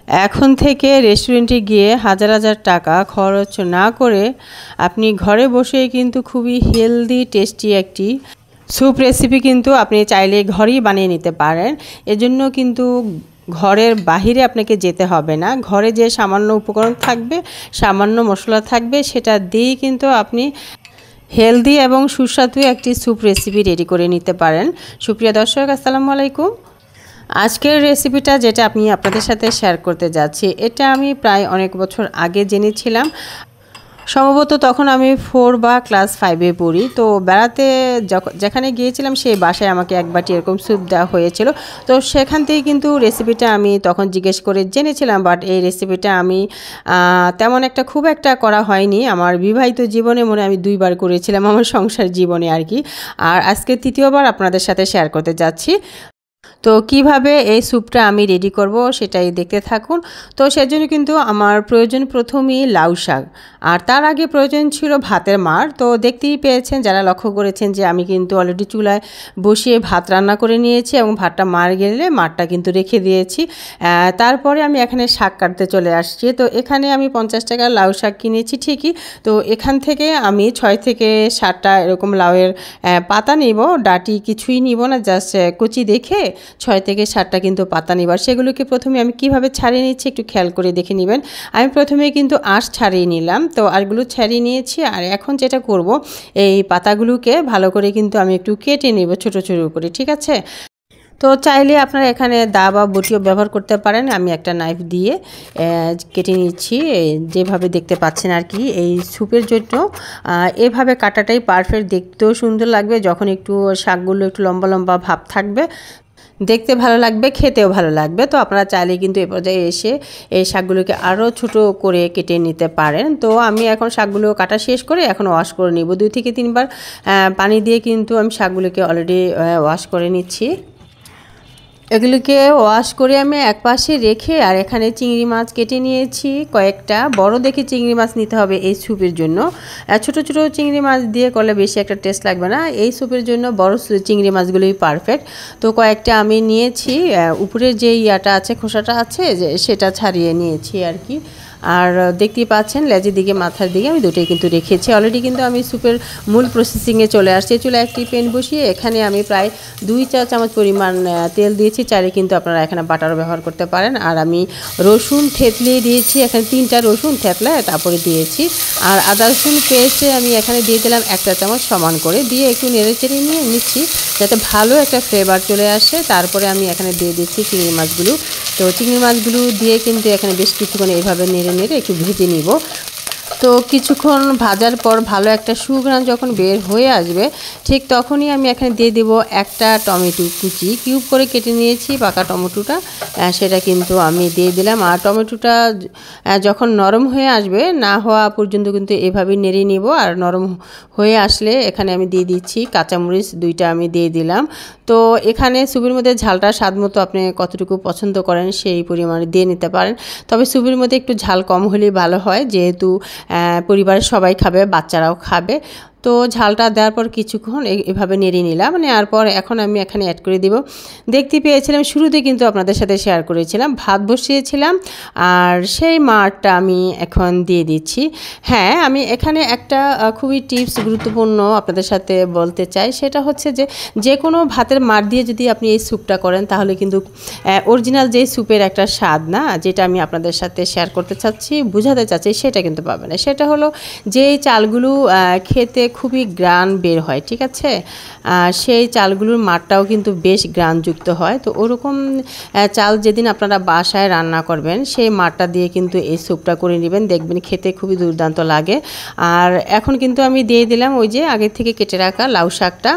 এখন থেকে রেস্টুরেন্টে গিয়ে হাজার হাজার টাকা খরচ না করে আপনি ঘরে বসেই কিন্তু খুবই হেলদি টেস্টি একটি স্যুপ রেসিপি কিন্তু আপনি চাইলে ঘরেই বানিয়ে নিতে পারেন। এজন্য কিন্তু ঘরের বাহিরে আপনাকে যেতে হবে না। ঘরে যে সামান্য উপকরণ থাকবে, সামান্য মশলা থাকবে, সেটা দিয়েই কিন্তু আপনি হেলদি এবং সুস্বাদু একটি স্যুপ রেসিপি রেডি করে নিতে পারেন। সুপ্রিয় দর্শক, আসসালামু আলাইকুম। আজকের রেসিপিটা যেটা আমি আপনাদের সাথে শেয়ার করতে যাচ্ছি, এটা আমি প্রায় অনেক বছর আগে জেনেছিলাম। সম্ভবত তখন আমি 4 বা ক্লাস 5-এ পড়ি। তো বেড়াতে যেখানে গিয়েছিলাম সেই বাসায় আমাকে এক বাটি এরকম স্যুপ দেওয়া হয়েছিল। তো সেখান থেকে কিন্তু রেসিপিটা আমি তখন জিজ্ঞেস করে জেনেছিলাম, বাট এই রেসিপিটা আমি তেমন একটা খুব একটা করা হয়নি। আমার বিবাহিত জীবনে মনে আমি 2 বার করেছিলাম, আমার সংসার জীবনে আর কি। আর আজকে তৃতীয়বার আপনাদের সাথে শেয়ার করতে যাচ্ছি। তো কিভাবে এই স্যুপটা আমি রেডি করব সেটাই দেখতে থাকুন। তো সেজন্য কিন্তু আমার প্রয়োজন প্রথমেই লাউ শাক, আর তার আগে প্রয়োজন ছিল ভাতের মাড়। তো দেখতেই পেয়েছেন, যারা লক্ষ্য করেছেন যে আমি কিন্তু অলরেডি চুলায় বসিয়ে ভাত রান্না করে নিয়েছি এবং ভাতটা মাড় গেলে মাড়টা কিন্তু রেখে দিয়েছি। তারপরে আমি এখানে শাক কাটতে চলে আসছি। তো এখানে আমি 50 টাকার লাউ শাক কিনেছি ঠিকই। তো এখান থেকে আমি 6 থেকে 7টা এরকম লাউয়ের পাতা নিব, ডাটি কিছুই নিব না, জাস্ট কুচি দেখে 6 থেকে 7টা কিন্তু পাতা নিবার। সেগুলোকে প্রথমে আমি কিভাবে ছাড়িয়ে নিচ্ছি একটু খেয়াল করে দেখে নেবেন। আমি প্রথমে কিন্তু আঁশ ছাড়িয়ে নিলাম, তো আঁশগুলো ছাড়িয়ে নিয়েছি। আর এখন যেটা করব, এই পাতাগুলোকে ভালো করে কিন্তু আমি একটু কেটে নেব ছোট ছোট করে, ঠিক আছে। তো চাইলে আপনারা এখানে দা বা বটিও ব্যবহার করতে পারেন। আমি একটা নাইফ দিয়ে কেটে নিচ্ছি, যেভাবে দেখতে পাচ্ছেন আর কি। এই স্যুপের জন্য এভাবে কাটাটাই পারফেক্ট, দেখতেও সুন্দর লাগবে। যখন একটু শাকগুলো একটু লম্বা লম্বা ভাব থাকবে, দেখতে ভালো লাগবে, খেতেও ভালো লাগবে। তো আপনারা চাইলে কিন্তু এ পর্যায়ে এসে এই শাকগুলোকে আরও ছোট করে কেটে নিতে পারেন। তো আমি এখন শাকগুলো কাটা শেষ করে এখন ওয়াশ করে নিব 2 থেকে 3 বার পানি দিয়ে কিন্তু আমি শাকগুলোকে অলরেডি ওয়াশ করে নিচ্ছি। এগুলিকে ওয়াশ করে আমি এক পাশে রেখে, আর এখানে চিংড়ি মাছ কেটে নিয়েছি কয়েকটা। বড় দেখে চিংড়ি মাছ নিতে হবে এই স্যুপের জন্য। ছোট ছোট চিংড়ি মাছ দিয়ে করলে বেশি একটা টেস্ট লাগবে না। এই স্যুপের জন্য বড় চিংড়ি মাছগুলোই পারফেক্ট। তো কয়েকটা আমি নিয়েছি, উপরের যে ইয়াটা আছে, খোসাটা আছে, যে সেটা ছাড়িয়ে নিয়েছি আর কি। আর দেখতেই পাচ্ছেন লেজের দিকে মাথার দিকে আমি দুটোই কিন্তু রেখেছি। অলরেডি কিন্তু আমি স্যুপের মূল প্রসেসিংয়ে চলে আসছি। চুলায় একটি প্যান বসিয়ে এখানে আমি প্রায় 2 চা চামচ পরিমাণ তেল দিয়েছি। চাইলে কিন্তু আপনারা এখানে বাটারও ব্যবহার করতে পারেন। আর আমি রসুন থেতলিয়ে দিয়েছি, এখানে 3টা রসুন থেতলায় তারপরে দিয়েছি। আর আদা রসুন পেস্টে আমি এখানে দিয়ে দিলাম 1 চা চামচ সমান করে, দিয়ে একটু নেড়েচেড়ে নিয়ে নিচ্ছি যাতে ভালো একটা ফ্লেভার চলে আসে। তারপরে আমি এখানে দিয়ে দিচ্ছি চিংড়ি মাছগুলো। তো চিংড়ি মাছগুলো দিয়ে কিন্তু এখানে বেশ কিছুক্ষণ এইভাবে নেড়ে নেড়ে একটু ভেজে নিব। তো কিছুক্ষণ ভাজার পর ভালো একটা সুঘ্রাণ যখন বের হয়ে আসবে, ঠিক তখনই আমি এখানে দিয়ে দেব একটা টমেটো কুচি, কিউব করে কেটে নিয়েছি পাকা টমেটোটা, সেটা কিন্তু আমি দিয়ে দিলাম। আর টমেটোটা যখন নরম হয়ে আসবে, না হওয়া পর্যন্ত কিন্তু এভাবেই নেড়ে নিব। আর নরম হয়ে আসলে এখানে আমি দিয়ে দিচ্ছি কাঁচামরিচ 2টা আমি দিয়ে দিলাম। তো এখানে স্যুপের মধ্যে ঝালটা স্বাদ মতো আপনি কতটুকু পছন্দ করেন সেই পরিমাণে দিয়ে নিতে পারেন। তবে স্যুপের মধ্যে একটু ঝাল কম হলেই ভালো হয়, যেহেতু পরিবারের সবাই খাবে, বাচ্চারাও খাবে। তো ঝালটা দেওয়ার পর কিছুক্ষণ এভাবে নেড়ে নিলাম। নেওয়ার পর এখন আমি এখানে অ্যাড করে দিব। দেখতে পেয়েছিলাম শুরুতে কিন্তু আপনাদের সাথে শেয়ার করেছিলাম, ভাত বসিয়েছিলাম আর সেই মাড়টা আমি এখন দিয়ে দিচ্ছি। হ্যাঁ, আমি এখানে একটা খুবই টিপস গুরুত্বপূর্ণ আপনাদের সাথে বলতে চাই। সেটা হচ্ছে যে কোনো ভাতের মাড় দিয়ে যদি আপনি এই স্যুপটা করেন, তাহলে কিন্তু অরিজিনাল যে স্যুপের একটা স্বাদ না, যেটা আমি আপনাদের সাথে শেয়ার করতে চাচ্ছি, বোঝাতে চাচ্ছি, সেটা কিন্তু পাবেন না। সেটা হলো যে চালগুলো খেতে খুবই গ্রান বের হয়, ঠিক আছে। সেই চালগুলোর মাড়টাও কিন্তু বেশ গ্রানযুক্ত হয়। তো ওরকম চাল যেদিন আপনারা বাসায় রান্না করবেন, সেই মাড়টা দিয়ে কিন্তু এই স্যুপটা করে নেবেন, দেখবেন খেতে খুবই দুর্দান্ত লাগে। আর এখন কিন্তু আমি দিয়ে দিলাম ওই যে আগে থেকে কেটে রাখা লাউ শাকটা।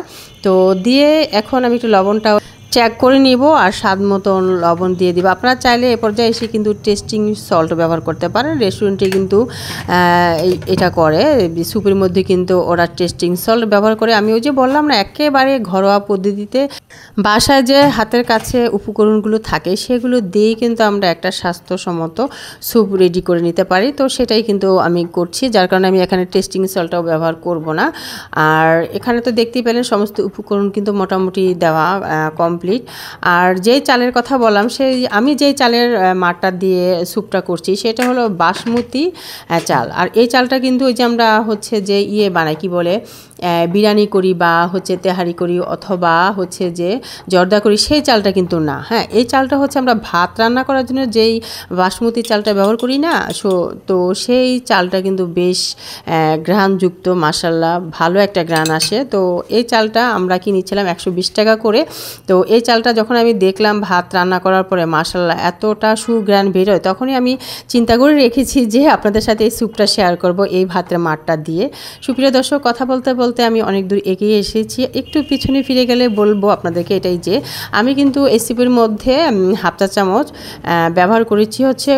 তো দিয়ে এখন আমি একটু লবণটাও চেক করে নিব আর স্বাদ মতন লবণ দিয়ে দিব। আপনারা চাইলে এ পর্যায়ে এসে কিন্তু টেস্টিং সল্ট ব্যবহার করতে পারেন। রেস্টুরেন্টে কিন্তু এটা করে, স্যুপের মধ্যে কিন্তু ওরা টেস্টিং সল্ট ব্যবহার করে। আমি ওই যে বললাম না, একেবারে ঘরোয়া পদ্ধতিতে বাসায় যে হাতের কাছে উপকরণগুলো থাকে সেগুলো দিয়েই কিন্তু আমরা একটা স্বাস্থ্যসম্মত স্যুপ রেডি করে নিতে পারি। তো সেটাই কিন্তু আমি করছি, যার কারণে আমি এখানে টেস্টিং সল্টটাও ব্যবহার করব না। আর এখানে তো দেখতেই পেলেন সমস্ত উপকরণ কিন্তু মোটামুটি দেওয়া কমপ্লিট। কমপ্লিট। আর যেই চালের কথা বললাম আমি যেই চালের মাঠটা দিয়ে স্যুপটা করছি সেটা হলো বাসমতি চাল। আর এই চালটা কিন্তু ওই যে আমরা হচ্ছে যে বানাই কি বলে বিরিয়ানি করি বা হচ্ছে তেহারি করি অথবা হচ্ছে যে জর্দা করি, সেই চালটা কিন্তু না। হ্যাঁ, এই চালটা হচ্ছে আমরা ভাত রান্না করার জন্য যেই বাসমতি চালটা ব্যবহার করি না, তো সেই চালটা কিন্তু বেশ ঘ্রাণযুক্ত, মাশাআল্লাহ ভালো একটা ঘ্রাণ আসে। তো এই চালটা আমরা কিনেছিলাম 120 টাকা করে। তো এই চালটা যখন আমি দেখলাম ভাত রান্না করার পরে মাশাআল্লাহ এতটা সুঘ্রাণ বেরোয়, তখনই আমি চিন্তা করে রেখেছি যে আপনাদের সাথে এই স্যুপটা শেয়ার করব এই ভাতের মাঠটা দিয়ে। সুপ্রিয় দর্শক, কথা বলতে বলতে আমি অনেক দূর এগিয়ে এসেছি। একটু পিছনে ফিরে গেলে বলবো আপনাদেরকে এটাই যে আমি কিন্তু এই স্যুপের মধ্যে হাফ চা চামচ ব্যবহার করেছি হচ্ছে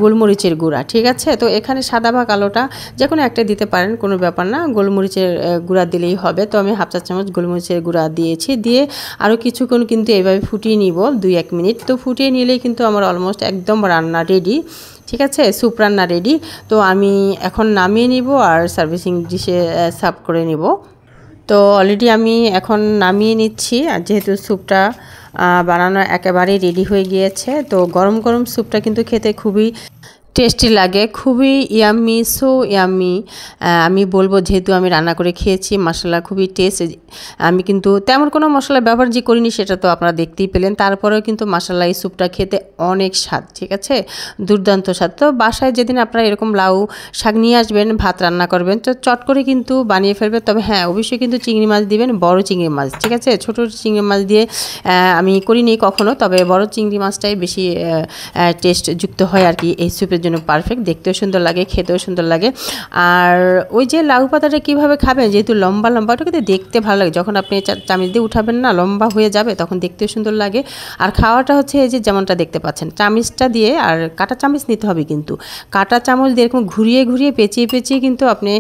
গোলমরিচের গুঁড়া। ঠিক আছে, তো এখানে সাদা বা কালোটা যে কোনো একটা দিতে পারেন, কোনো ব্যাপার না, গোলমরিচের গুঁড়া দিলেই হবে। তো আমি হাফ চা চামচ গোলমরিচের গুঁড়া দিয়েছি, দিয়ে আরও কিছুক্ষণ কিন্তু এভাবে ফুটিয়ে নিব 2-1 মিনিট। তো ফুটিয়ে নিলেই কিন্তু আমার অলমোস্ট একদম রান্না রেডি। ঠিক আছে, স্যুপ রান্না রেডি। তো আমি এখন নামিয়ে নিব আর সার্ভিসিং ডিশে সার্ভ করে নিব। তো অলরেডি আমি এখন নামিয়ে নিচ্ছি, আর যেহেতু স্যুপটা বানানো একেবারেই রেডি হয়ে গিয়েছে। তো গরম গরম স্যুপটা কিন্তু খেতে খুবই টেস্টি লাগে, খুবই ইয়াম্মি, সো ইয়াম্মি। আমি বলবো যেহেতু আমি রান্না করে খেয়েছি, মশলা খুবই টেস্ট। আমি কিন্তু তেমন কোনো মশলা ব্যবহার যে করিনি সেটা তো আপনারা দেখতেই পেলেন, তারপরেও কিন্তু মশলা এই স্যুপটা খেতে অনেক স্বাদ। ঠিক আছে, দুর্দান্ত স্বাদ। তো বাসায় যেদিন আপনারা এরকম লাউ শাক নিয়ে আসবেন, ভাত রান্না করবেন, তো চট করে কিন্তু বানিয়ে ফেলবেন। তবে হ্যাঁ, অবশ্যই কিন্তু চিংড়ি মাছ দিবেন, বড় চিংড়ি মাছ। ঠিক আছে, ছোটো চিংড়ি মাছ দিয়ে আমি করিনি কখনো, তবে বড় চিংড়ি মাছটাই বেশি টেস্ট যুক্ত হয় আর কি, এই স্যুপের জন্য পারফেক্ট। দেখতেও সুন্দর লাগে, খেতেও সুন্দর লাগে। আর ওই যে লাউ পাতাটা কীভাবে খাবেন, যেহেতু লম্বা লম্বা, ওটা কিন্তু দেখতে ভালো লাগে। যখন আপনি চামচ দিয়ে উঠাবেন না, লম্বা হয়ে যাবে, তখন দেখতেও সুন্দর লাগে। আর খাওয়াটা হচ্ছে এই যে যেমনটা দেখতে পাচ্ছেন, চামচটা দিয়ে, আর কাঁটা চামচ নিতে হবে কিন্তু, কাঁটা চামচ দিয়ে এরকম ঘুরিয়ে ঘুরিয়ে পেঁচিয়ে পেঁচিয়ে কিন্তু আপনি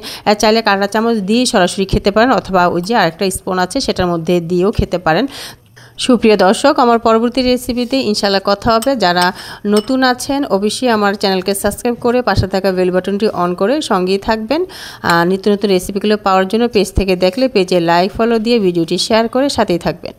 চাইলে কাঁটা চামচ দিয়ে সরাসরি খেতে পারেন, অথবা ওই যে আরেকটা স্পুন আছে সেটার মধ্যে দিয়েও খেতে পারেন। সুপ্রিয় দর্শক, আমার পরবর্তী রেসিপিতে ইনশাআল্লাহ কথা হবে। যারা নতুন আছেন অবশ্যই আমার চ্যানেলকে সাবস্ক্রাইব করে পাশে থাকা বেল বাটনটি অন করে সঙ্গেই থাকবেন। নিত্য নতুন রেসিপিগুলো পাওয়ার জন্য পেজ থেকে দেখলে পেজে লাইক ফলো দিয়ে ভিডিওটি শেয়ার করে সাথেই থাকবেন।